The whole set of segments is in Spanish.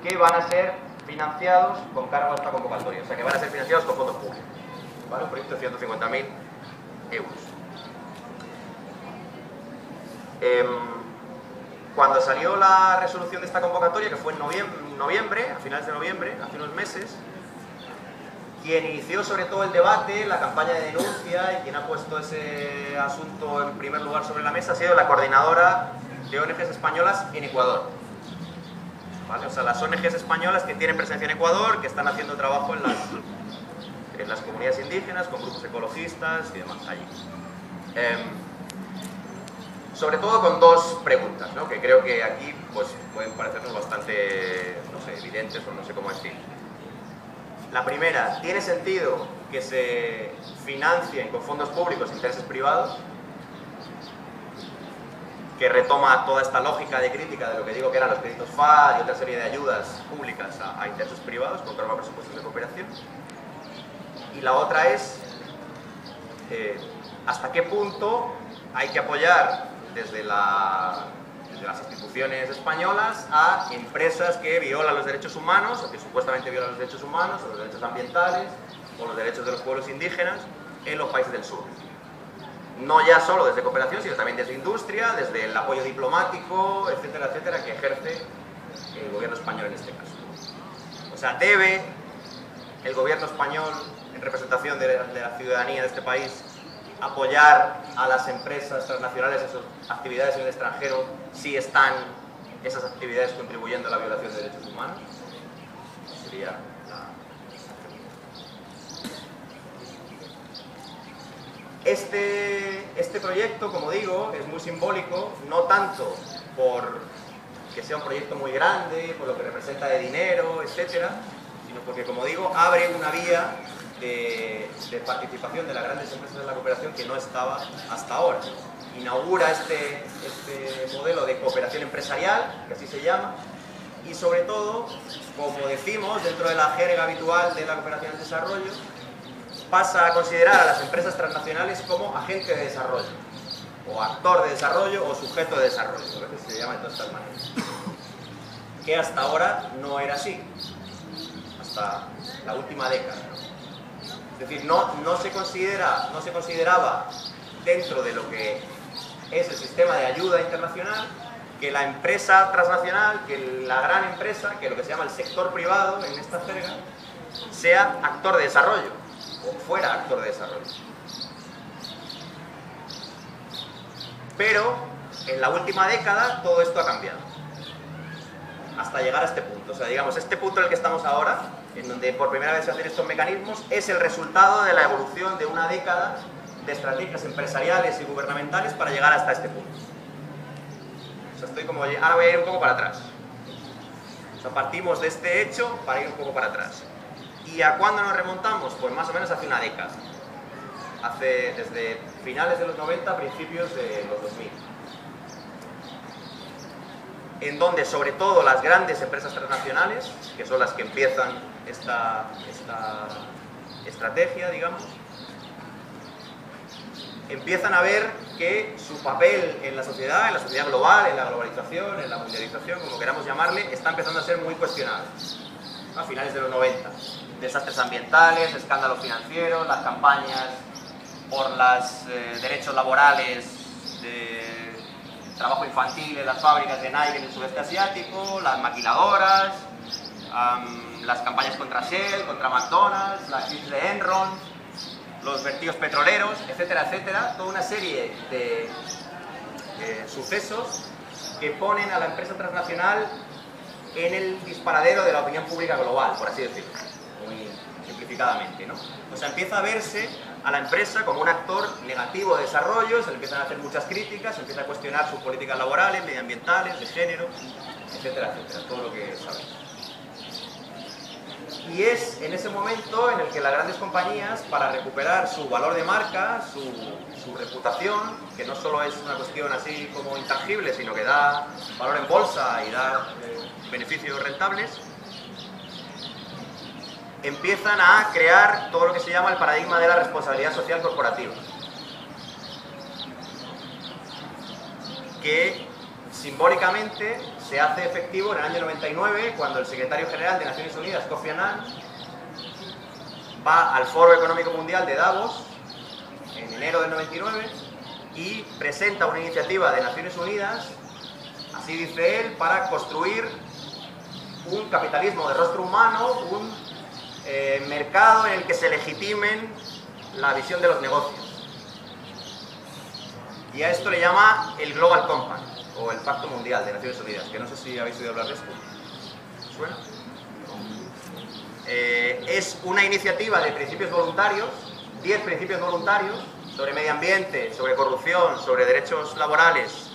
que van a ser financiados con cargo a esta convocatoria, o sea que van a ser financiados con fondos públicos, ¿vale? Un proyecto de 150.000 euros. Cuando salió la resolución de esta convocatoria, que fue en noviembre, a finales de noviembre, hace unos meses, quien inició sobre todo el debate, la campaña de denuncia y quien ha puesto ese asunto en primer lugar sobre la mesa ha sido la coordinadora de ONGs españolas en Ecuador. ¿Vale? O sea, las ONGs españolas que tienen presencia en Ecuador, que están haciendo trabajo en las comunidades indígenas, con grupos ecologistas y demás allí. Sobre todo con dos preguntas, ¿no? Que creo que aquí pues, pueden parecernos bastante, no sé, evidentes o no sé cómo decir. La primera, ¿tiene sentido que se financien con fondos públicos intereses privados? Que retoma toda esta lógica de crítica de lo que digo que eran los créditos FAD y otra serie de ayudas públicas a intereses privados con cargo a presupuestos de cooperación. Y la otra es, ¿hasta qué punto hay que apoyar desde las instituciones españolas a empresas que violan los derechos humanos o que supuestamente violan los derechos humanos o los derechos ambientales o los derechos de los pueblos indígenas en los países del sur? No ya solo desde cooperación, sino también desde industria, desde el apoyo diplomático, etcétera, etcétera, que ejerce el gobierno español en este caso. O sea, debe el gobierno español, en representación de la ciudadanía de este país, apoyar a las empresas transnacionales en sus actividades en el extranjero si están esas actividades contribuyendo a la violación de derechos humanos. Sería la... Este proyecto, como digo, es muy simbólico, no tanto por que sea un proyecto muy grande, por lo que representa de dinero, etcétera, sino porque, como digo, abre una vía de participación de las grandes empresas de la cooperación que no estaba hasta ahora. Inaugura este modelo de cooperación empresarial, que así se llama, y sobre todo, como decimos, dentro de la jerga habitual de la cooperación al desarrollo, pasa a considerar a las empresas transnacionales como agente de desarrollo, o actor de desarrollo, o sujeto de desarrollo, a veces se llama de todas estas maneras. Que hasta ahora no era así, hasta la última década. Es decir, no se consideraba dentro de lo que es el sistema de ayuda internacional que la empresa transnacional, que la gran empresa, que lo que se llama el sector privado en esta jerga, sea actor de desarrollo o fuera actor de desarrollo. Pero en la última década todo esto ha cambiado hasta llegar a este punto. O sea, digamos, este punto en el que estamos ahora, en donde por primera vez se hacen estos mecanismos, es el resultado de la evolución de una década de estrategias empresariales y gubernamentales para llegar hasta este punto. O sea, ahora voy a ir un poco para atrás. O sea, partimos de este hecho para ir un poco para atrás. ¿Y a cuándo nos remontamos? Pues más o menos hace una década. Desde finales de los 90, principios de los 2000. En donde sobre todo las grandes empresas transnacionales, que son las que empiezan esta estrategia, digamos, empiezan a ver que su papel en la sociedad global, en la globalización, en la mundialización, como queramos llamarle, está empezando a ser muy cuestionable. A finales de los 90. Desastres ambientales, escándalos financieros, las campañas por los derechos laborales de trabajo infantil en las fábricas de Nike en el sudeste asiático, las maquiladoras, las campañas contra Shell, contra McDonald's, la crisis de Enron, los vertidos petroleros, etcétera, etcétera. Toda una serie de sucesos que ponen a la empresa transnacional en el disparadero de la opinión pública global, por así decirlo, muy simplificadamente, ¿no? O sea, empieza a verse a la empresa como un actor negativo de desarrollo, se le empiezan a hacer muchas críticas, se empieza a cuestionar sus políticas laborales, medioambientales, de género, etcétera, etcétera, todo lo que sabemos. Y es en ese momento en el que las grandes compañías, para recuperar su valor de marca, su reputación, que no solo es una cuestión así como intangible, sino que da valor en bolsa y da beneficios rentables, empiezan a crear todo lo que se llama el paradigma de la responsabilidad social corporativa, que simbólicamente se hace efectivo en el año 99, cuando el secretario general de Naciones Unidas, Kofi Annan, va al Foro Económico Mundial de Davos en enero del 99 y presenta una iniciativa de Naciones Unidas, así dice él, para construir un capitalismo de rostro humano, un mercado en el que se legitimen la visión de los negocios. Y a esto le llama el Global Compact, o el Pacto Mundial de Naciones Unidas, que no sé si habéis oído hablar de esto. ¿Suena? Es una iniciativa de principios voluntarios, 10 principios voluntarios, sobre medio ambiente, sobre corrupción, sobre derechos laborales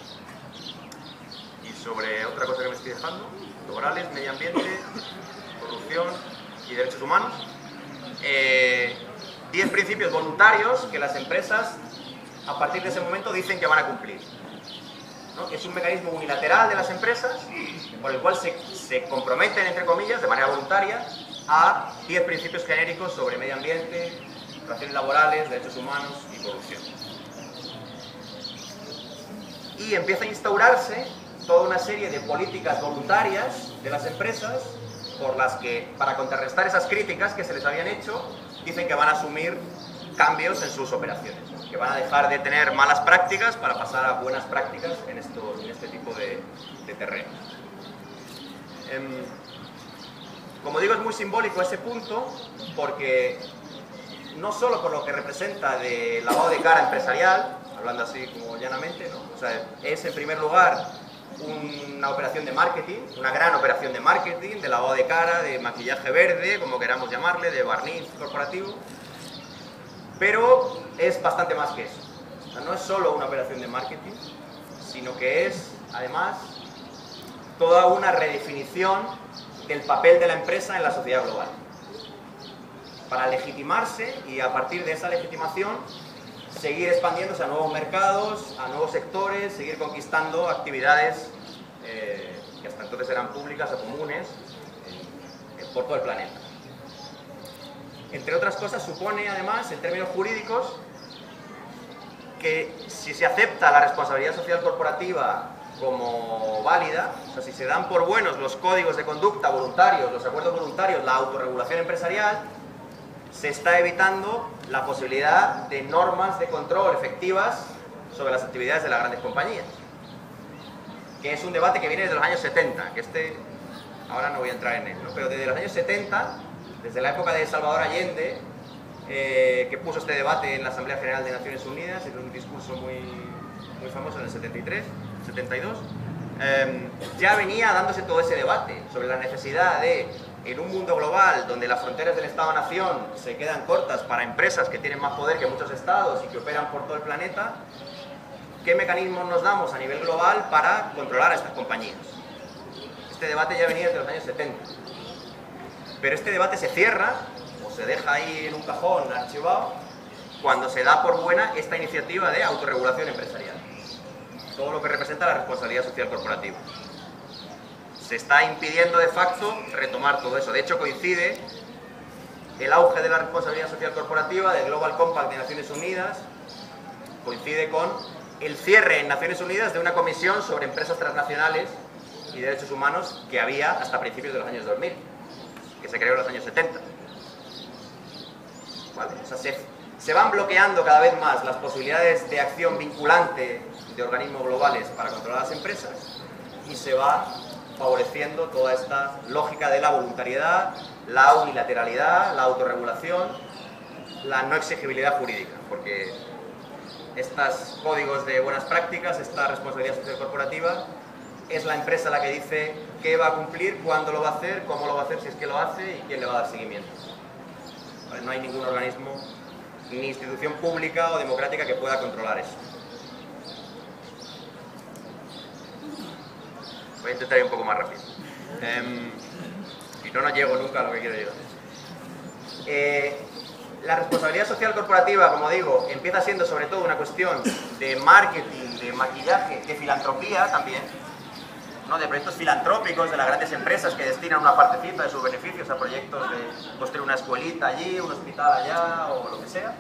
y sobre otra cosa que me estoy dejando, laborales, medio ambiente, corrupción y derechos humanos. 10 principios voluntarios que las empresas a partir de ese momento dicen que van a cumplir, ¿no? Es un mecanismo unilateral de las empresas por el cual se comprometen, entre comillas, de manera voluntaria a 10 principios genéricos sobre medio ambiente, relaciones laborales, derechos humanos y corrupción. Y empieza a instaurarse toda una serie de políticas voluntarias de las empresas por las que, para contrarrestar esas críticas que se les habían hecho, dicen que van a asumir cambios en sus operaciones, que van a dejar de tener malas prácticas para pasar a buenas prácticas en este tipo de terrenos. Como digo, es muy simbólico ese punto, porque no solo por lo que representa de lavado de cara empresarial, hablando así como llanamente, ¿no? O sea, es en primer lugar una operación de marketing, una gran operación de marketing, de lavado de cara, de maquillaje verde, como queramos llamarle, de barniz corporativo, pero es bastante más que eso. O sea, no es solo una operación de marketing, sino que es, además, toda una redefinición del papel de la empresa en la sociedad global, para legitimarse y a partir de esa legitimación seguir expandiéndose a nuevos mercados, a nuevos sectores, seguir conquistando actividades que hasta entonces eran públicas o comunes por todo el planeta. Entre otras cosas, supone además, en términos jurídicos, que si se acepta la responsabilidad social corporativa como válida, o sea, si se dan por buenos los códigos de conducta voluntarios, los acuerdos voluntarios, la autorregulación empresarial, se está evitando la posibilidad de normas de control efectivas sobre las actividades de las grandes compañías, que es un debate que viene desde los años 70, que ahora no voy a entrar en él, ¿no? Pero desde los años 70, desde la época de Salvador Allende, que puso este debate en la Asamblea General de Naciones Unidas, en un discurso muy famoso en el 73, 72, ya venía dándose todo ese debate sobre la necesidad de, en un mundo global donde las fronteras del Estado-Nación se quedan cortas para empresas que tienen más poder que muchos estados y que operan por todo el planeta, ¿qué mecanismos nos damos a nivel global para controlar a estas compañías? Este debate ya venía desde los años 70. Pero este debate se cierra, o se deja ahí en un cajón archivado, cuando se da por buena esta iniciativa de autorregulación empresarial. Todo lo que representa la responsabilidad social corporativa. Se está impidiendo de facto retomar todo eso. De hecho, coincide el auge de la responsabilidad social corporativa del Global Compact de Naciones Unidas, coincide con el cierre en Naciones Unidas de una comisión sobre empresas transnacionales y derechos humanos que había hasta principios de los años 2000, que se creó en los años 70. ¿Vale? O sea, se van bloqueando cada vez más las posibilidades de acción vinculante de organismos globales para controlar las empresas y se va favoreciendo toda esta lógica de la voluntariedad, la unilateralidad, la autorregulación, la no exigibilidad jurídica, porque estos códigos de buenas prácticas, esta responsabilidad social corporativa, es la empresa la que dice qué va a cumplir, cuándo lo va a hacer, cómo lo va a hacer, si es que lo hace y quién le va a dar seguimiento. ¿Vale? No hay ningún organismo ni institución pública o democrática que pueda controlar eso. Voy a intentar ir un poco más rápido. Si no, no llego nunca a lo que quiero llegar. La responsabilidad social corporativa, como digo, empieza siendo sobre todo una cuestión de marketing, de maquillaje, de filantropía también, ¿no? De proyectos filantrópicos de las grandes empresas que destinan una partecita de sus beneficios a proyectos de construir una escuelita allí, un hospital allá o lo que sea.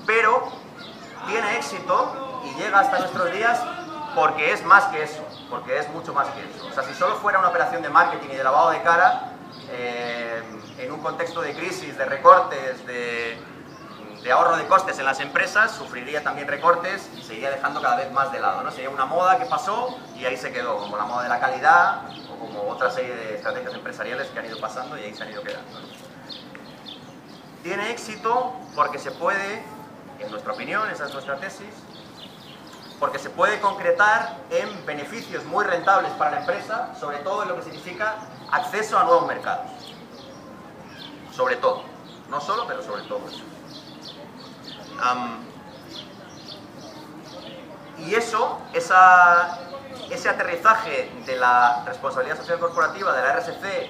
Pero tiene éxito y llega hasta nuestros días porque es más que eso, porque es mucho más que eso. O sea, si solo fuera una operación de marketing y de lavado de cara, en un contexto de crisis, de recortes, de ahorro de costes en las empresas, sufriría también recortes y se iría dejando cada vez más de lado, ¿no? Sería una moda que pasó y ahí se quedó, como la moda de la calidad o como otra serie de estrategias empresariales que han ido pasando y ahí se han ido quedando, ¿no? Tiene éxito porque se puede, en nuestra opinión, esa es nuestra tesis, porque se puede concretar en beneficios muy rentables para la empresa, sobre todo en lo que significa acceso a nuevos mercados. Sobre todo. No solo, pero sobre todo eso. Y eso, ese aterrizaje de la responsabilidad social corporativa de la RSC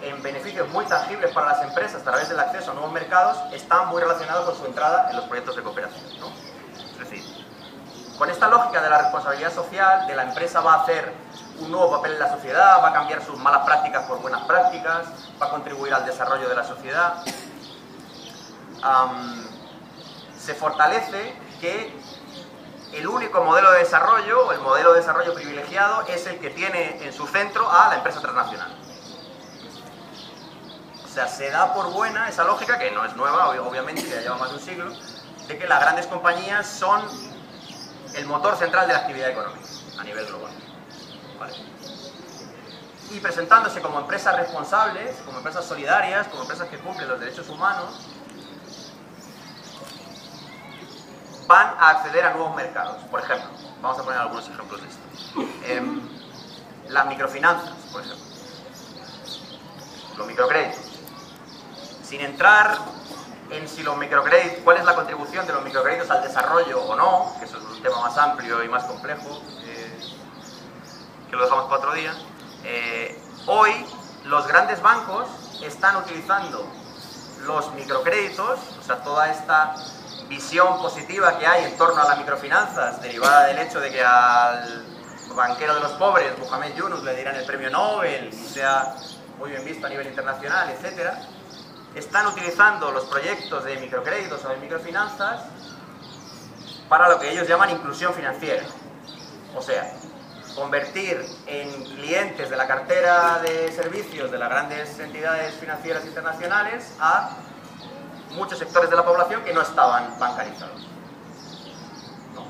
en beneficios muy tangibles para las empresas a través del acceso a nuevos mercados está muy relacionado con su entrada en los proyectos de cooperación, ¿no? Es decir, con esta lógica de la responsabilidad social, de la empresa va a hacer un nuevo papel en la sociedad, va a cambiar sus malas prácticas por buenas prácticas, va a contribuir al desarrollo de la sociedad, se fortalece que el único modelo de desarrollo, o el modelo de desarrollo privilegiado, es el que tiene en su centro a la empresa transnacional. O sea, se da por buena esa lógica, que no es nueva, obviamente, que ya lleva más de un siglo, de que las grandes compañías son el motor central de la actividad económica a nivel global. ¿Vale? Y presentándose como empresas responsables, como empresas solidarias, como empresas que cumplen los derechos humanos, van a acceder a nuevos mercados. Por ejemplo, vamos a poner algunos ejemplos de esto. Las microfinanzas, por ejemplo. Los microcréditos. Sin entrar en si los microcréditos, cuál es la contribución de los microcréditos al desarrollo o no, que eso es un tema más amplio y más complejo, que lo dejamos para otro día. Hoy los grandes bancos están utilizando los microcréditos, o sea, toda esta visión positiva que hay en torno a las microfinanzas, derivada del hecho de que al banquero de los pobres, Muhammad Yunus, le dieran el premio Nobel y sea muy bien visto a nivel internacional, etcétera, están utilizando los proyectos de microcréditos o de microfinanzas para lo que ellos llaman inclusión financiera. O sea, convertir en clientes de la cartera de servicios de las grandes entidades financieras internacionales a muchos sectores de la población que no estaban bancarizados. ¿No?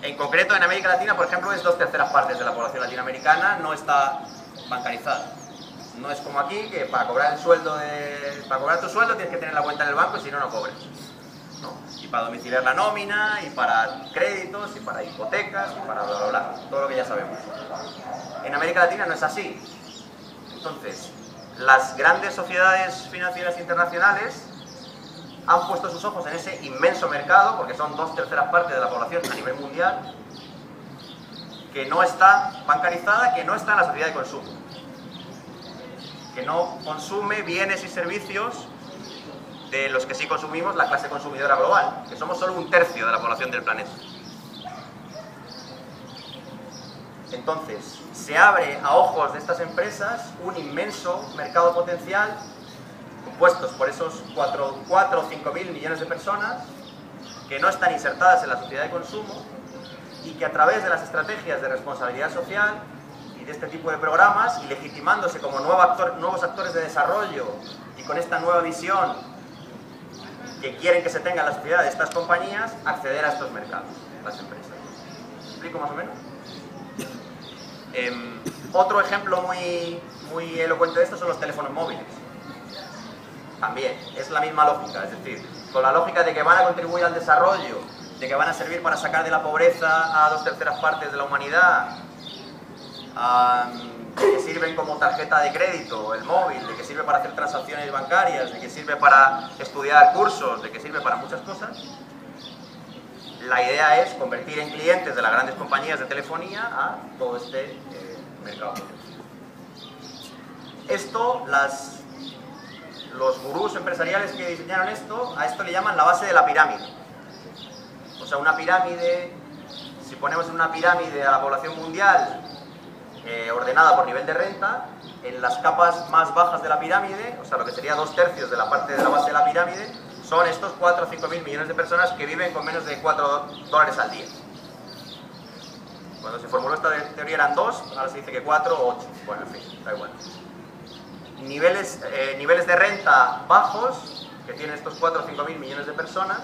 En concreto, en América Latina, por ejemplo, es 2/3 partes de la población latinoamericana no está bancarizada. No es como aquí, que para cobrar tu sueldo tienes que tener la cuenta en el banco y si no, no cobres, ¿no? Y para domiciliar la nómina, y para créditos, y para hipotecas, y para bla bla bla, todo lo que ya sabemos. En América Latina no es así. Entonces, las grandes sociedades financieras internacionales han puesto sus ojos en ese inmenso mercado, porque son 2/3 partes de la población a nivel mundial, que no está bancarizada, que no está en la sociedad de consumo, que no consume bienes y servicios de los que sí consumimos la clase consumidora global, que somos solo 1/3 de la población del planeta. Entonces, se abre a ojos de estas empresas un inmenso mercado potencial compuestos por esos 4 o 5 mil millones de personas que no están insertadas en la sociedad de consumo y que a través de las estrategias de responsabilidad social y de este tipo de programas, y legitimándose como nuevos actores de desarrollo y con esta nueva visión que quieren que se tenga en la sociedad de estas compañías, acceder a estos mercados, las empresas. ¿Me explico más o menos? Otro ejemplo muy elocuente de esto son los teléfonos móviles. También, es la misma lógica, es decir, con la lógica de que van a contribuir al desarrollo, de que van a servir para sacar de la pobreza a 2/3 partes de la humanidad, de que sirven como tarjeta de crédito, el móvil, de que sirve para hacer transacciones bancarias, de que sirve para estudiar cursos, de que sirve para muchas cosas. La idea es convertir en clientes de las grandes compañías de telefonía a todo este mercado. Esto, los gurús empresariales que diseñaron esto, a esto le llaman la base de la pirámide. O sea, una pirámide, si ponemos en una pirámide a la población mundial ordenada por nivel de renta, en las capas más bajas de la pirámide, o sea, lo que sería 2/3 de la parte de la base de la pirámide, son estos 4 o 5 mil millones de personas que viven con menos de $4 al día. Cuando se formuló esta teoría eran 2, ahora se dice que 4 o 8. Bueno, en fin, da igual. Niveles de renta bajos, que tienen estos 4 o 5 mil millones de personas,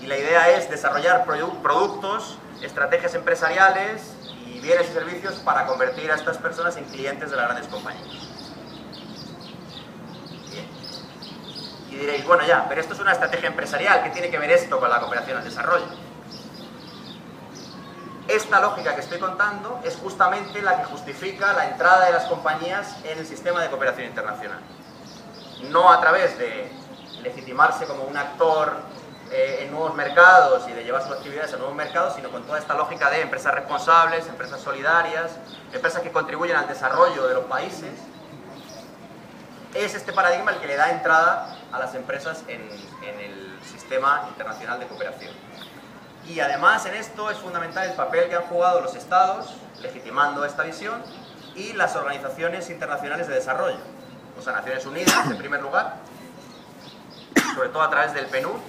y la idea es desarrollar productos, estrategias empresariales y bienes y servicios para convertir a estas personas en clientes de las grandes compañías. Bien. Y diréis, bueno ya, pero esto es una estrategia empresarial, ¿qué tiene que ver esto con la cooperación al desarrollo? Esta lógica que estoy contando es justamente la que justifica la entrada de las compañías en el sistema de cooperación internacional. No a través de legitimarse como un actor en nuevos mercados y de llevar sus actividades a nuevos mercados, sino con toda esta lógica de empresas responsables, empresas solidarias, empresas que contribuyen al desarrollo de los países. Es este paradigma el que le da entrada a las empresas en el sistema internacional de cooperación. Y además en esto es fundamental el papel que han jugado los estados, legitimando esta visión, y las organizaciones internacionales de desarrollo. O sea, Naciones Unidas, en primer lugar, sobre todo a través del PNUD,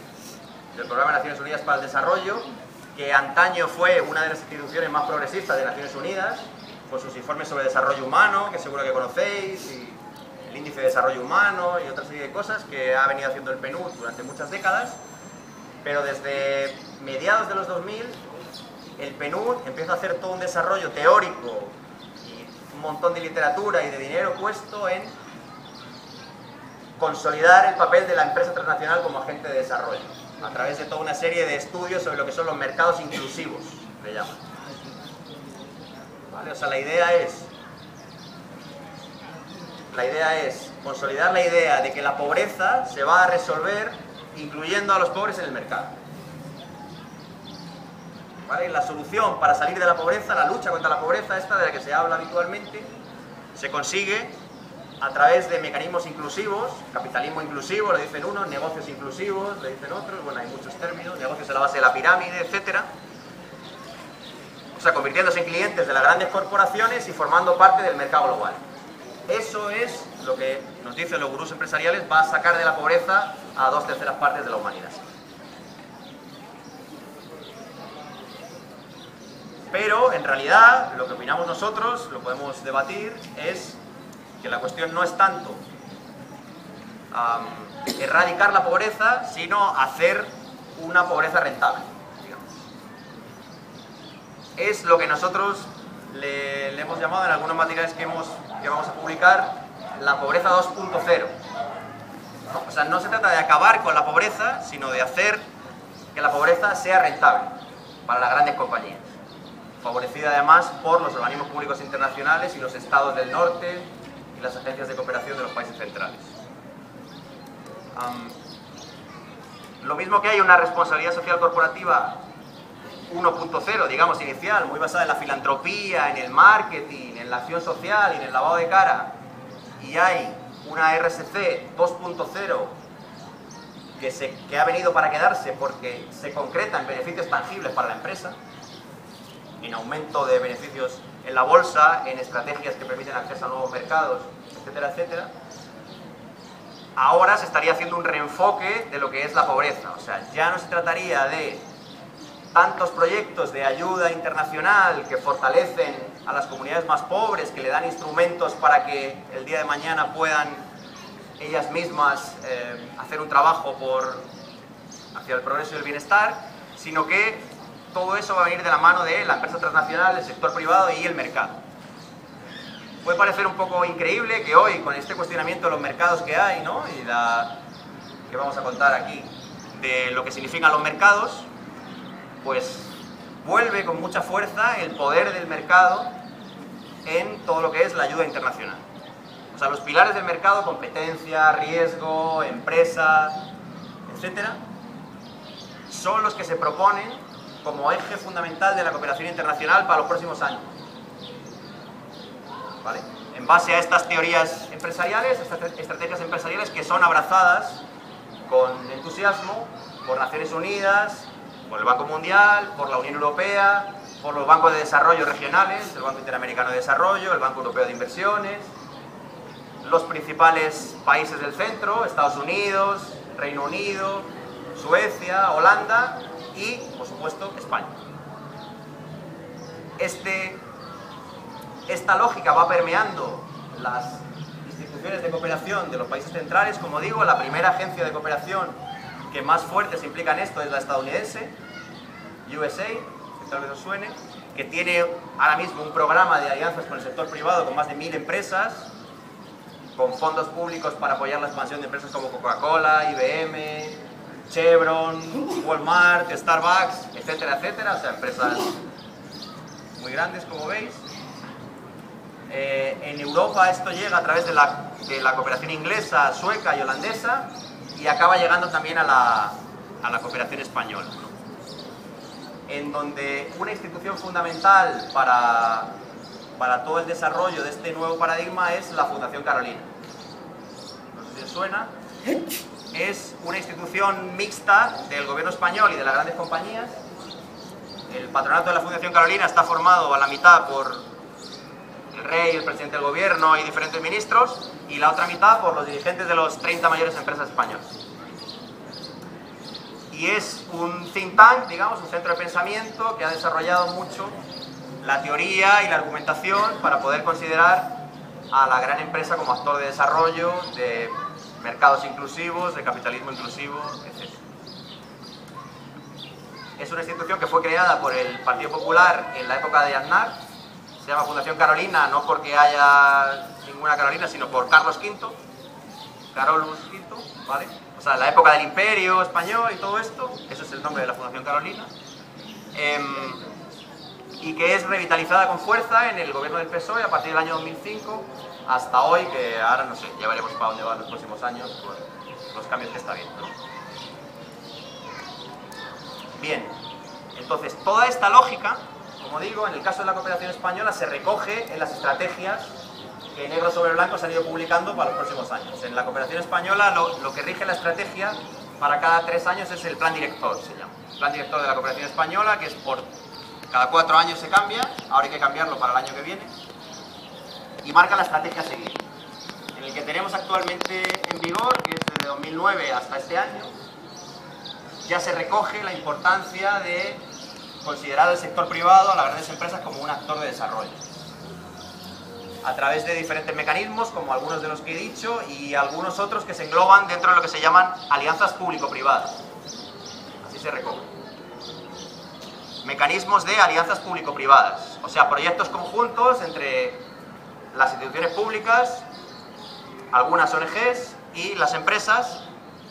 del Programa de Naciones Unidas para el Desarrollo, que antaño fue una de las instituciones más progresistas de Naciones Unidas, con sus informes sobre desarrollo humano, que seguro que conocéis, y el Índice de Desarrollo Humano y otra serie de cosas que ha venido haciendo el PNUD durante muchas décadas. Pero desde mediados de los 2000, el PNUD empieza a hacer todo un desarrollo teórico y un montón de literatura y de dinero puesto en consolidar el papel de la empresa transnacional como agente de desarrollo, a través de toda una serie de estudios sobre lo que son los mercados inclusivos, le llaman. ¿Vale? O sea, la idea es consolidar la idea de que la pobreza se va a resolver incluyendo a los pobres en el mercado. ¿Vale? La solución para salir de la pobreza, la lucha contra la pobreza, esta de la que se habla habitualmente, se consigue a través de mecanismos inclusivos, capitalismo inclusivo, le dicen unos, negocios inclusivos, le dicen otros, bueno, hay muchos términos, negocios en la base de la pirámide, etc. O sea, convirtiéndose en clientes de las grandes corporaciones y formando parte del mercado global. Eso es lo que nos dicen los gurús empresariales va a sacar de la pobreza a 2/3 partes de la humanidad. Pero en realidad lo que opinamos nosotros, lo podemos debatir, es que la cuestión no es tanto erradicar la pobreza, sino hacer una pobreza rentable, digamos. Es lo que nosotros le hemos llamado en algunos materiales que vamos a publicar la pobreza 2.0. ¿No? O sea, no se trata de acabar con la pobreza, sino de hacer que la pobreza sea rentable para las grandes compañías, favorecida además por los organismos públicos internacionales y los estados del norte y las agencias de cooperación de los países centrales. Lo mismo que hay una responsabilidad social corporativa 1.0, digamos, inicial, muy basada en la filantropía, en el marketing, en la acción social y en el lavado de cara, y hay una RSC 2.0 que ha venido para quedarse porque se concreta en beneficios tangibles para la empresa, en aumento de beneficios en la bolsa, en estrategias que permiten acceso a nuevos mercados, etcétera, etcétera. Ahora se estaría haciendo un reenfoque de lo que es la pobreza. O sea, ya no se trataría de tantos proyectos de ayuda internacional que fortalecen a las comunidades más pobres, que le dan instrumentos para que el día de mañana puedan ellas mismas hacer un trabajo hacia el progreso y el bienestar, sino que todo eso va a venir de la mano de la empresa transnacional, el sector privado y el mercado. Puede parecer un poco increíble que hoy, con este cuestionamiento de los mercados que hay, ¿no? Y que vamos a contar aquí, de lo que significan los mercados, pues vuelve con mucha fuerza el poder del mercado en todo lo que es la ayuda internacional. O sea, los pilares del mercado, competencia, riesgo, empresa, etcétera, son los que se proponen como eje fundamental de la cooperación internacional para los próximos años. ¿Vale? En base a estas teorías empresariales, estas estrategias empresariales que son abrazadas con entusiasmo por Naciones Unidas, por el Banco Mundial, por la Unión Europea, por los bancos de desarrollo regionales, el Banco Interamericano de Desarrollo, el Banco Europeo de Inversiones, los principales países del centro, Estados Unidos, Reino Unido, Suecia, Holanda y, por supuesto, España. esta lógica va permeando las instituciones de cooperación de los países centrales. Como digo, la primera agencia de cooperación que más fuerte se implica en esto es la estadounidense, USA, que tal vez os suene, que tiene ahora mismo un programa de alianzas con el sector privado con más de 1000 empresas, con fondos públicos para apoyar la expansión de empresas como Coca-Cola, IBM, Chevron, Walmart, Starbucks, etcétera, etcétera, o sea, empresas muy grandes, como veis. En Europa esto llega a través de la cooperación inglesa, sueca y holandesa, y acaba llegando también a la cooperación española, ¿no? En donde una institución fundamental para todo el desarrollo de este nuevo paradigma es la Fundación Carolina. No sé si os suena. Es una institución mixta del gobierno español y de las grandes compañías. El patronato de la Fundación Carolina está formado a la mitad por el rey, el presidente del gobierno y diferentes ministros, y la otra mitad por los dirigentes de las 30 mayores empresas españolas. Y es un think tank, digamos, un centro de pensamiento que ha desarrollado mucho la teoría y la argumentación para poder considerar a la gran empresa como actor de desarrollo, de mercados inclusivos, de capitalismo inclusivo, etc. Es una institución que fue creada por el Partido Popular en la época de Aznar. Se llama Fundación Carolina, no porque haya ninguna Carolina, sino por Carlos V, Carolus V, ¿vale? O sea, la época del Imperio Español y todo esto, eso es el nombre de la Fundación Carolina, y que es revitalizada con fuerza en el gobierno del PSOE a partir del año 2005 hasta hoy, que ahora no sé, ya veremos para dónde van los próximos años por los cambios que está viendo, ¿no? Bien, entonces toda esta lógica, como digo, en el caso de la cooperación española se recoge en las estrategias que negro sobre blanco se han ido publicando para los próximos años. En la cooperación española lo que rige la estrategia para cada 3 años es el plan director, se llama. El plan director de la cooperación española, que es por cada 4 años se cambia, ahora hay que cambiarlo para el año que viene, y marca la estrategia a seguir. En el que tenemos actualmente en vigor, que es desde 2009 hasta este año, ya se recoge la importancia de considerar al sector privado, a las grandes empresas, como un actor de desarrollo, a través de diferentes mecanismos, como algunos de los que he dicho, y algunos otros que se engloban dentro de lo que se llaman alianzas público-privadas. Así se recoge. Mecanismos de alianzas público-privadas, o sea, proyectos conjuntos entre las instituciones públicas, algunas ONGs y las empresas,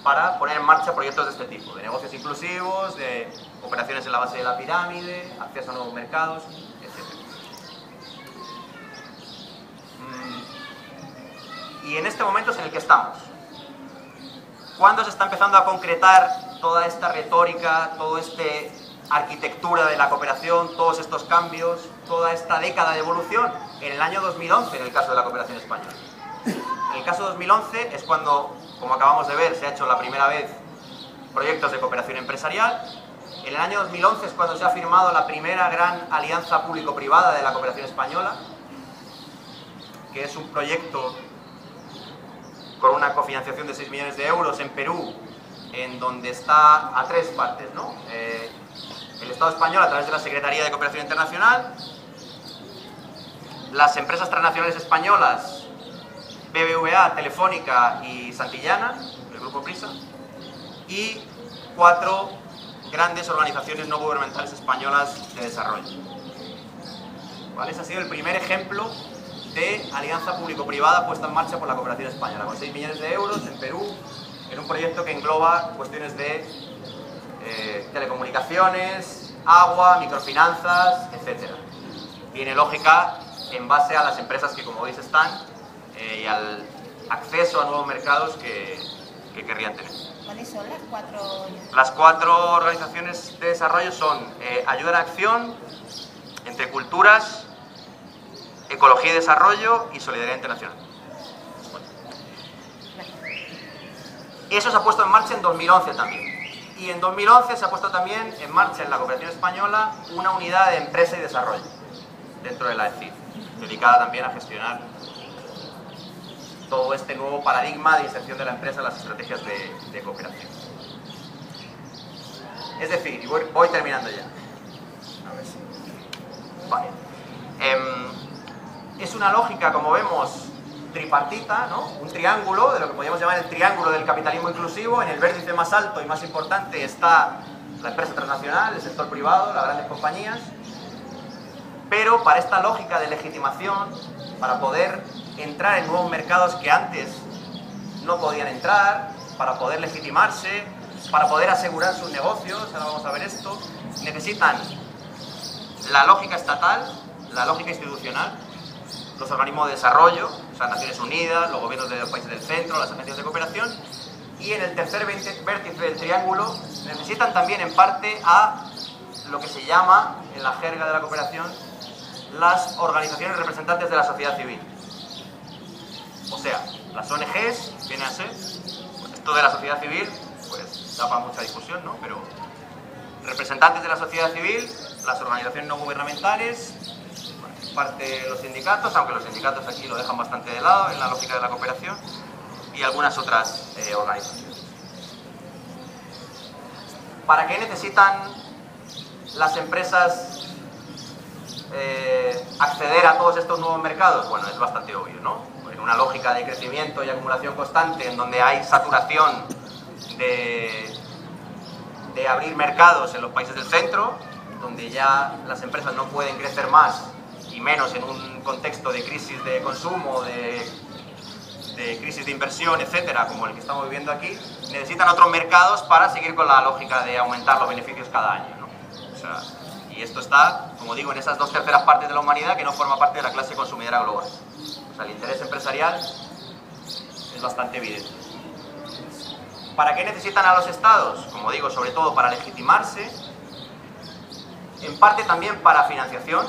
para poner en marcha proyectos de este tipo, de negocios inclusivos, de operaciones en la base de la pirámide, acceso a nuevos mercados, etc. Y en este momento es en el que estamos. ¿Cuándo se está empezando a concretar toda esta retórica, toda esta arquitectura de la cooperación, todos estos cambios, toda esta década de evolución? En el año 2011, en el caso de la cooperación española. En el caso 2011 es cuando, como acabamos de ver, se ha hecho la primera vez proyectos de cooperación empresarial. En el año 2011 es cuando se ha firmado la primera gran alianza público-privada de la cooperación española, que es un proyecto con una cofinanciación de 6 millones de euros en Perú, en donde está a 3 partes, ¿no? El Estado español a través de la Secretaría de Cooperación Internacional, las empresas transnacionales españolas, BBVA, Telefónica y Santillana, el Grupo Prisa, y 4 grandes organizaciones no gubernamentales españolas de desarrollo. ¿Vale? Ese ha sido el primer ejemplo de alianza público-privada puesta en marcha por la cooperación española, con 6 millones de euros en Perú, en un proyecto que engloba cuestiones de telecomunicaciones, agua, microfinanzas, etc. Tiene lógica en base a las empresas que, como veis, están y al acceso a nuevos mercados que querrían tener. ¿Cuáles son las 4? Las 4 organizaciones de desarrollo son Ayuda en Acción, Entre Culturas, Ecología y Desarrollo y Solidaridad Internacional. Eso se ha puesto en marcha en 2011 también. Y en 2011 se ha puesto también en marcha en la cooperación española una unidad de empresa y desarrollo dentro de la ECID, dedicada también a gestionar todo este nuevo paradigma de inserción de la empresa en las estrategias de cooperación. Es decir, y voy terminando ya. A ver si. Vale. Es una lógica, como vemos, tripartita, ¿no? Un triángulo, de lo que podríamos llamar el triángulo del capitalismo inclusivo. En el vértice más alto y más importante está la empresa transnacional, el sector privado, las grandes compañías. Pero para esta lógica de legitimación, para poder entrar en nuevos mercados que antes no podían entrar, para poder legitimarse, para poder asegurar sus negocios, ahora vamos a ver esto, necesitan la lógica estatal, la lógica institucional, los organismos de desarrollo, o sea, Naciones Unidas, los gobiernos de los países del centro, las agencias de cooperación, y en el tercer vértice del triángulo necesitan también en parte a lo que se llama, en la jerga de la cooperación, las organizaciones representantes de la sociedad civil. O sea, las ONGs, viene a ser, pues esto de la sociedad civil, pues da para mucha discusión, ¿no? Pero representantes de la sociedad civil, las organizaciones no gubernamentales, parte los sindicatos, aunque los sindicatos aquí lo dejan bastante de lado en la lógica de la cooperación, y algunas otras organizaciones. ¿Para qué necesitan las empresas acceder a todos estos nuevos mercados? Bueno, es bastante obvio, ¿no? En una lógica de crecimiento y acumulación constante, en donde hay saturación de abrir mercados en los países del centro, donde ya las empresas no pueden crecer más, y menos en un contexto de crisis de consumo, de crisis de inversión, etcétera, como el que estamos viviendo aquí, necesitan otros mercados para seguir con la lógica de aumentar los beneficios cada año, ¿no? O sea, y esto está, como digo, en esas 2/3 partes de la humanidad que no forma parte de la clase consumidora global. O sea, el interés empresarial es bastante evidente. ¿Para qué necesitan a los estados? Como digo, sobre todo para legitimarse, en parte también para financiación,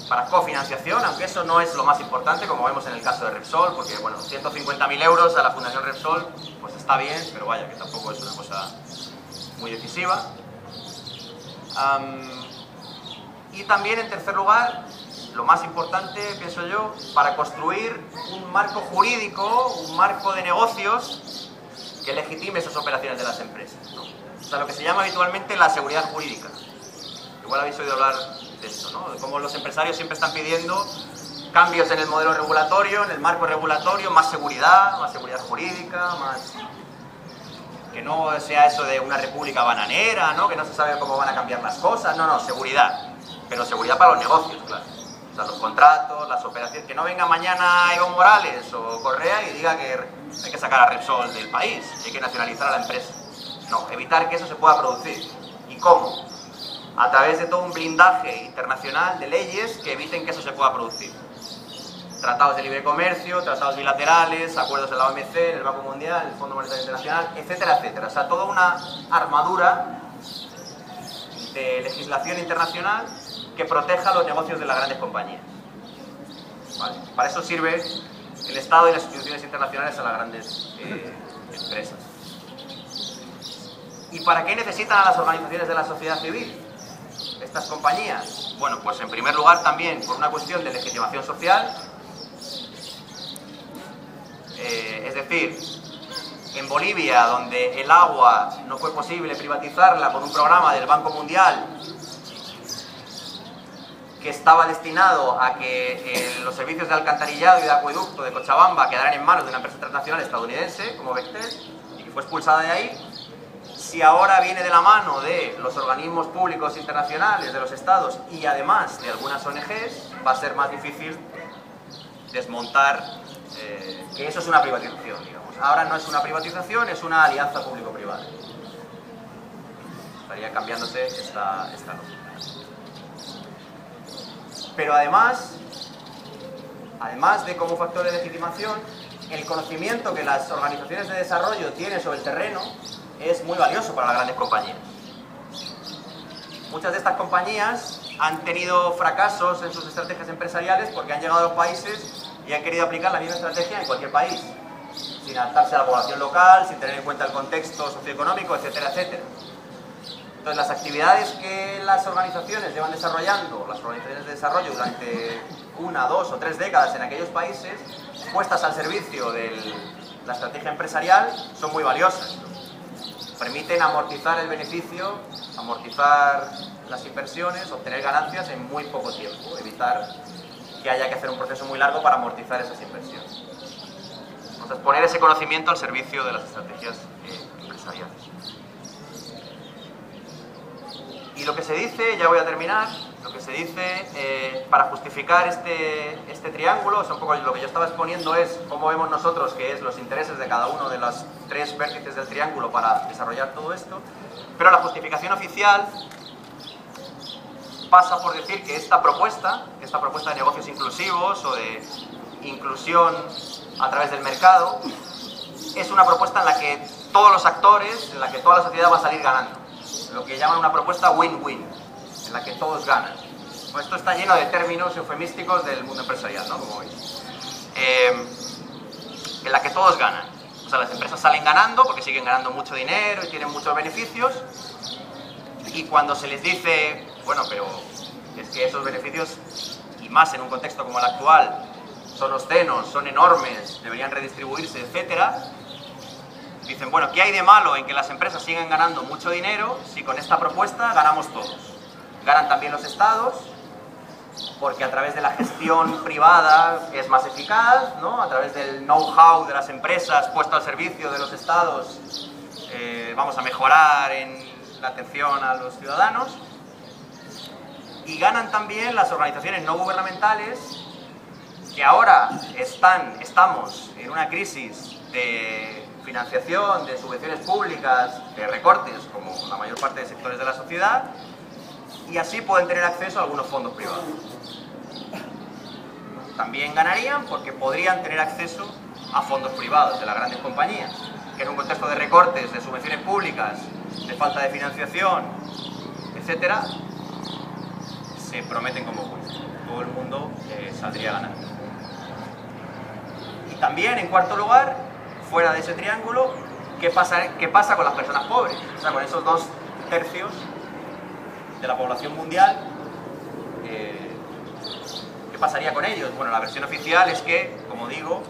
para cofinanciación, aunque eso no es lo más importante, como vemos en el caso de Repsol, porque, bueno, 150.000 euros a la Fundación Repsol, pues está bien, pero vaya, que tampoco es una cosa muy decisiva. Y también, en tercer lugar, lo más importante, pienso yo, para construir un marco jurídico, un marco de negocios que legitime esas operaciones de las empresas, ¿no? O sea, lo que se llama habitualmente la seguridad jurídica. Igual habéis oído hablar de esto, ¿no? De cómo los empresarios siempre están pidiendo cambios en el modelo regulatorio, en el marco regulatorio, más seguridad jurídica, más... que no sea eso de una república bananera, ¿no? Que no se sabe cómo van a cambiar las cosas, no, seguridad. Pero seguridad para los negocios, claro. O sea, los contratos, las operaciones, que no venga mañana Evo Morales o Correa y diga que hay que sacar a Repsol del país, hay que nacionalizar a la empresa. No, evitar que eso se pueda producir. ¿Y cómo? A través de todo un blindaje internacional de leyes que eviten que eso se pueda producir. Tratados de libre comercio, tratados bilaterales, acuerdos en la OMC, en el Banco Mundial, en el Fondo Monetario Internacional, etcétera, etcétera. O sea, toda una armadura de legislación internacional que proteja los negocios de las grandes compañías. ¿Vale? Para eso sirve el Estado y las instituciones internacionales a las grandes empresas. ¿Y para qué necesitan a las organizaciones de la sociedad civil estas compañías? Bueno, pues en primer lugar también por una cuestión de legitimación social. Es decir, en Bolivia, donde el agua no fue posible privatizarla por un programa del Banco Mundial que estaba destinado a que los servicios de alcantarillado y de acueducto de Cochabamba quedaran en manos de una empresa transnacional estadounidense como Bechtel y que fue expulsada de ahí, si ahora viene de la mano de los organismos públicos internacionales, de los estados y además de algunas ONGs, va a ser más difícil desmontar que eso es una privatización, digamos. Ahora no es una privatización, es una alianza público-privada. Estaría cambiándose esta lógica. Pero además de como factor de legitimación, el conocimiento que las organizaciones de desarrollo tienen sobre el terreno es muy valioso para las grandes compañías. Muchas de estas compañías han tenido fracasos en sus estrategias empresariales porque han llegado a los países y han querido aplicar la misma estrategia en cualquier país, sin adaptarse a la población local, sin tener en cuenta el contexto socioeconómico, etcétera, etcétera. Entonces, las actividades que las organizaciones llevan desarrollando, las organizaciones de desarrollo, durante 1, 2 o 3 décadas en aquellos países, puestas al servicio de la estrategia empresarial, son muy valiosas. permiten amortizar el beneficio, amortizar las inversiones, obtener ganancias en muy poco tiempo, evitar que haya que hacer un proceso muy largo para amortizar esas inversiones. Entonces, poner ese conocimiento al servicio de las estrategias empresariales. Y lo que se dice, ya voy a terminar, lo que se dice para justificar este triángulo, o sea, un poco lo que yo estaba exponiendo es cómo vemos nosotros que es los intereses de cada uno de los tres vértices del triángulo para desarrollar todo esto, pero la justificación oficial pasa por decir que esta propuesta de negocios inclusivos o de inclusión a través del mercado, es una propuesta en la que todos los actores, en la que toda la sociedad va a salir ganando. Lo que llaman una propuesta win-win, en la que todos ganan. Pues esto está lleno de términos eufemísticos del mundo empresarial, ¿no? Como veis. En la que todos ganan. O sea, las empresas salen ganando porque siguen ganando mucho dinero y tienen muchos beneficios. Y cuando se les dice, bueno, pero es que esos beneficios, y más en un contexto como el actual, son obscenos, son enormes, deberían redistribuirse, etcétera, dicen, bueno, ¿qué hay de malo en que las empresas sigan ganando mucho dinero si con esta propuesta ganamos todos? Ganan también los estados, porque a través de la gestión privada es más eficaz, ¿no? A través del know-how de las empresas puesto al servicio de los estados, vamos a mejorar en la atención a los ciudadanos. Y ganan también las organizaciones no gubernamentales, que ahora estamos en una crisis de financiación, de subvenciones públicas, de recortes, como la mayor parte de sectores de la sociedad, y así pueden tener acceso a algunos fondos privados. También ganarían porque podrían tener acceso a fondos privados de las grandes compañías, que en un contexto de recortes, de subvenciones públicas, de falta de financiación, etcétera, se prometen como justo. Todo el mundo saldría ganando. Y también, en cuarto lugar, fuera de ese triángulo, ¿qué pasa con las personas pobres? O sea, con esos 2/3 de la población mundial, ¿qué pasaría con ellos? Bueno, la versión oficial es que, como digo,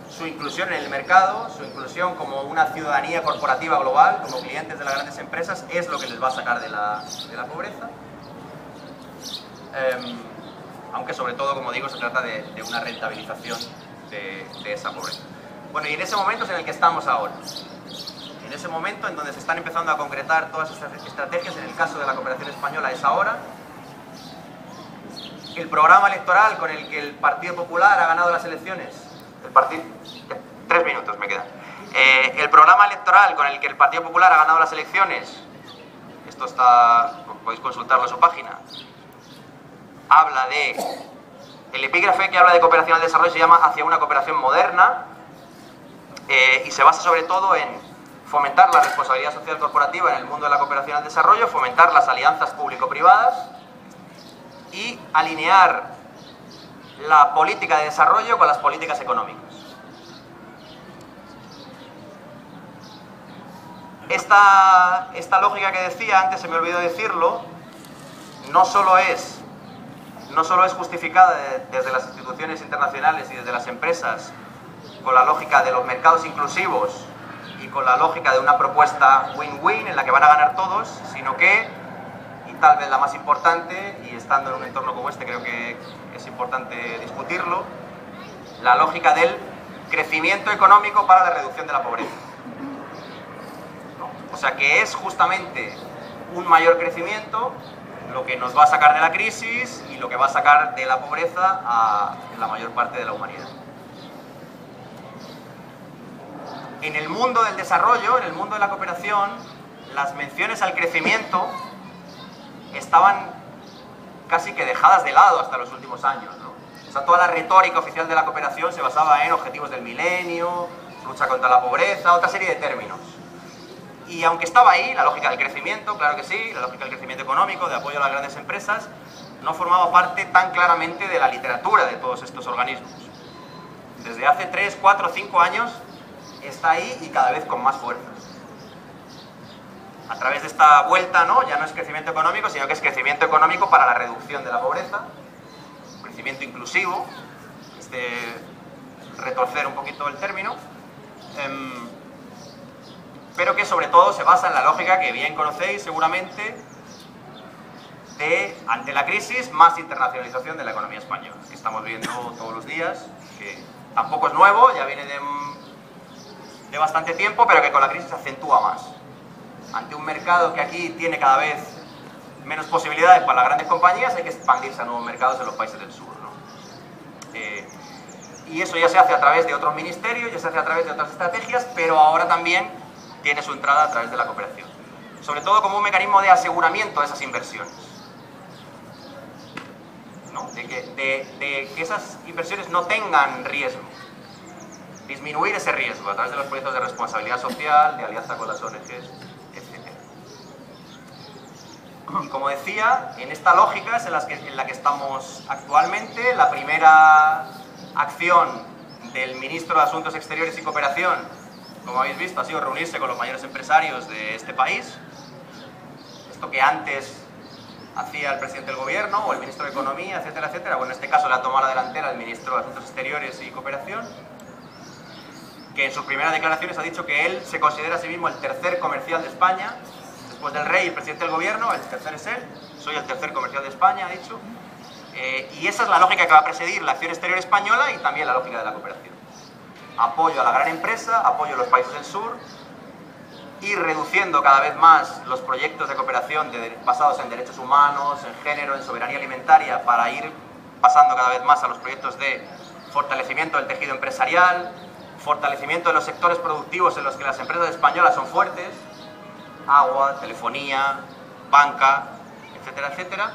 su inclusión en el mercado, su inclusión como una ciudadanía corporativa global, como clientes de las grandes empresas, es lo que les va a sacar de la pobreza. Aunque sobre todo, como digo, se trata de una rentabilización de esa pobreza. Bueno, y en ese momento es en el que estamos ahora. En ese momento en donde se están empezando a concretar todas estas estrategias, en el caso de la cooperación española es ahora. El programa electoral con el que el Partido Popular ha ganado las elecciones, 3 minutos me quedan. El programa electoral con el que el Partido Popular ha ganado las elecciones, esto podéis consultarlo en su página, habla de, el epígrafe que habla de cooperación al desarrollo se llama Hacia una cooperación moderna, y se basa sobre todo en fomentar la responsabilidad social corporativa en el mundo de la cooperación al desarrollo, fomentar las alianzas público-privadas y alinear la política de desarrollo con las políticas económicas. Esta lógica que decía, antes se me olvidó decirlo, no solo es justificada desde las instituciones internacionales y desde las empresas con la lógica de los mercados inclusivos y con la lógica de una propuesta win-win en la que van a ganar todos, sino que, y tal vez la más importante, y estando en un entorno como este creo que es importante discutirlo, la lógica del crecimiento económico para la reducción de la pobreza. O sea que es justamente un mayor crecimiento lo que nos va a sacar de la crisis y lo que va a sacar de la pobreza a la mayor parte de la humanidad. En el mundo del desarrollo, en el mundo de la cooperación, las menciones al crecimiento estaban casi que dejadas de lado hasta los últimos años, ¿no? O sea, toda la retórica oficial de la cooperación se basaba en objetivos del milenio, lucha contra la pobreza, otra serie de términos. Y aunque estaba ahí la lógica del crecimiento, claro que sí, la lógica del crecimiento económico, de apoyo a las grandes empresas, no formaba parte tan claramente de la literatura de todos estos organismos. Desde hace 3, 4, 5 años está ahí y cada vez con más fuerza. A través de esta vuelta, ¿no? Ya no es crecimiento económico, sino que es crecimiento económico para la reducción de la pobreza, crecimiento inclusivo, retorcer un poquito el término. pero que sobre todo se basa en la lógica que bien conocéis seguramente de, ante la crisis, más internacionalización de la economía española, que estamos viendo todos los días, que tampoco es nuevo, ya viene de bastante tiempo, pero que con la crisis se acentúa más. Ante un mercado que aquí tiene cada vez menos posibilidades para las grandes compañías, hay que expandirse a nuevos mercados en los países del sur, ¿no? Y eso ya se hace a través de otros ministerios, ya se hace a través de otras estrategias, pero ahora también tiene su entrada a través de la cooperación. Sobre todo como un mecanismo de aseguramiento de esas inversiones, ¿no? De que esas inversiones no tengan riesgo. Disminuir ese riesgo a través de los proyectos de responsabilidad social, de alianza con las ONGs, etc. Y como decía, en esta lógica es en la que estamos actualmente. La primera acción del ministro de Asuntos Exteriores y Cooperación, como habéis visto, ha sido reunirse con los mayores empresarios de este país. Esto que antes hacía el presidente del gobierno o el ministro de Economía, etcétera, etcétera. Bueno, en este caso le ha tomado la delantera el ministro de Asuntos Exteriores y Cooperación, que en sus primeras declaraciones ha dicho que él se considera a sí mismo el tercer comercial de España. Después del rey y el presidente del gobierno, el tercer es él. Soy el tercer comercial de España, ha dicho. Y esa es la lógica que va a presidir la acción exterior española y también la lógica de la cooperación. Apoyo a la gran empresa, apoyo a los países del sur, ir reduciendo cada vez más los proyectos de cooperación basados en derechos humanos, en género, en soberanía alimentaria, para ir pasando cada vez más a los proyectos de fortalecimiento del tejido empresarial, fortalecimiento de los sectores productivos en los que las empresas españolas son fuertes, agua, telefonía, banca, etcétera, etcétera.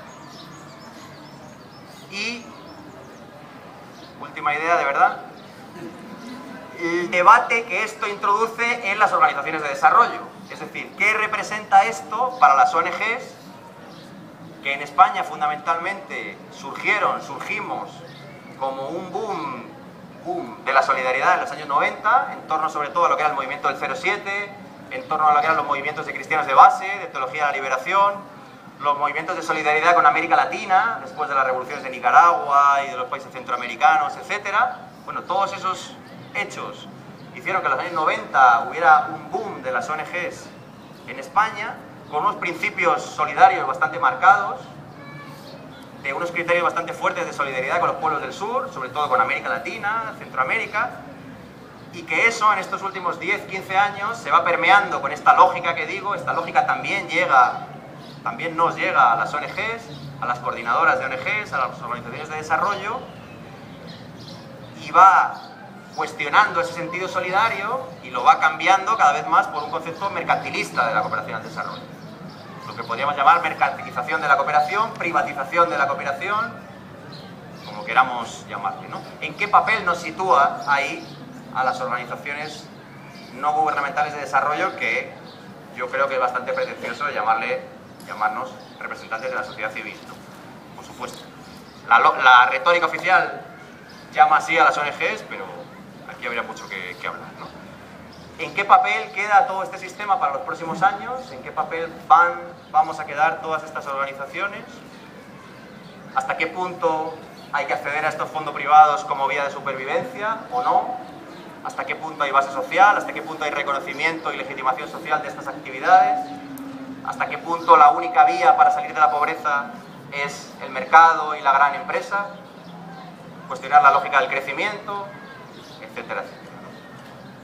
Y, última idea de verdad, el debate que esto introduce en las organizaciones de desarrollo. Es decir, ¿qué representa esto para las ONGs que en España fundamentalmente surgimos como un boom de la solidaridad en los años 90, en torno sobre todo a lo que era el movimiento del 07, en torno a lo que eran los movimientos de cristianos de base, de teología de la liberación, los movimientos de solidaridad con América Latina, después de las revoluciones de Nicaragua y de los países centroamericanos, etcétera? Bueno, todos esos hechos hicieron que en los años 90 hubiera un boom de las ONGs en España, con unos principios solidarios bastante marcados, de unos criterios bastante fuertes de solidaridad con los pueblos del sur, sobre todo con América Latina, Centroamérica, y que eso en estos últimos 10-15 años se va permeando con esta lógica que digo. Esta lógica también nos llega a las ONGs, a las coordinadoras de ONGs, a las organizaciones de desarrollo, y va cuestionando ese sentido solidario y lo va cambiando cada vez más por un concepto mercantilista de la cooperación al desarrollo. Lo que podríamos llamar mercantilización de la cooperación, privatización de la cooperación, como queramos llamarle, ¿no? ¿En qué papel nos sitúa ahí a las organizaciones no gubernamentales de desarrollo, que yo creo que es bastante pretencioso llamarnos representantes de la sociedad civil, ¿no? Por supuesto. La retórica oficial llama así a las ONGs, pero aquí habría mucho que hablar, ¿no? ¿En qué papel queda todo este sistema para los próximos años? ¿En qué papel vamos a quedar todas estas organizaciones? ¿Hasta qué punto hay que acceder a estos fondos privados como vía de supervivencia o no? ¿Hasta qué punto hay base social? ¿Hasta qué punto hay reconocimiento y legitimación social de estas actividades? ¿Hasta qué punto la única vía para salir de la pobreza es el mercado y la gran empresa? Cuestionar la lógica del crecimiento, etcétera, etcétera.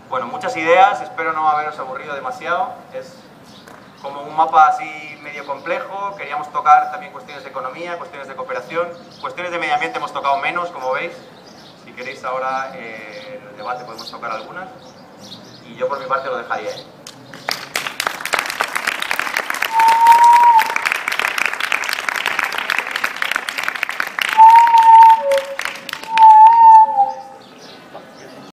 Bueno, muchas ideas, espero no haberos aburrido demasiado. Es como un mapa así medio complejo. Queríamos tocar también cuestiones de economía, cuestiones de cooperación, cuestiones de medio ambiente hemos tocado menos, como veis. Si queréis ahora en el debate podemos tocar algunas. Y yo por mi parte lo dejaría ahí.